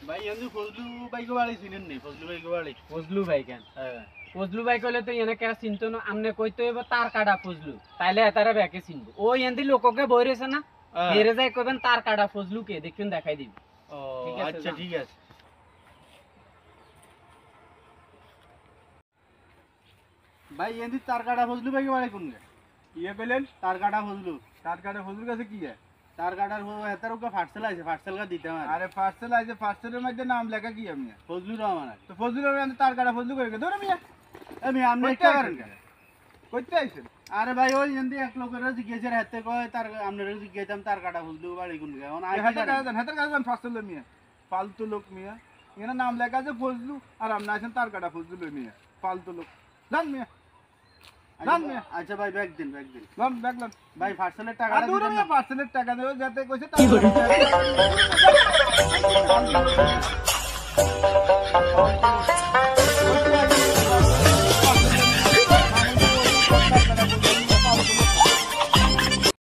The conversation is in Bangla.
ভাই এমনি ফজলু ভাইকে বাড়ি চিনেন নি? ফজলু ভাইকে বাড়ি? ফজলু ভাই কেন? হ্যাঁ। ফজলু ভাই কইলে তো এনে কে চিনতো না, আমনে কইতো এবার তার কাটা ফজলু, তাইলে এতারে ব্যাকে চিনবো। ওই এন্দি লোককে বইরেছে না, হেরে যাই কইবেন তার কাটা ফজলু কে, দেখুন দেখাই দিবি। ও ঠিক আছে, আচ্ছা যান। ঠিক আছে। ভাই এমনি তার কাটা ফজলু ভাইকে বাড়ি কোন গে? ইয়ে পেলেন তার কাটা ফজলু, তার কাটা ফজলুর কাছে কি আছে? তার কাটার হেতার ওকে পার্সেল আছে, পার্সেল কা দিতে আমার। আরে পার্সেল আছে, পার্সেলের মধ্যে নাম লেখা কি আমি? ফজলু রহমান আছে। তো ফজলুর তার কাটা ফজলু করে ধরে মিয়া আমি আপনি কইতে একটা আইছেন করেন কেন? কইতে আইছেন? আরে ভাই ওই এমনি এক লোকের জিজ্ঞেসের হাতে কয় তার আপনারা জিজ্ঞেসাম তার কাটা ফজলু বাড়ি কোন গে? হাতের কাছে পার্সেল মিয়া ফালতু লোক মিয়া, এখানে নাম লেখা আছে ফজলু আর আপনি আছেন তার কাটা ফজলু মিয়া, ফালতু লোক। জান মিয়া জান মিয়া। আচ্ছা ভাই ব্যাগ দিন, ব্যাগ দিন। লন ব্যাগ লন। ভাই পার্সেলের টাকা আর দূরে মিয়া পার্সেলের টাকা দেবে যাতে কইছে তার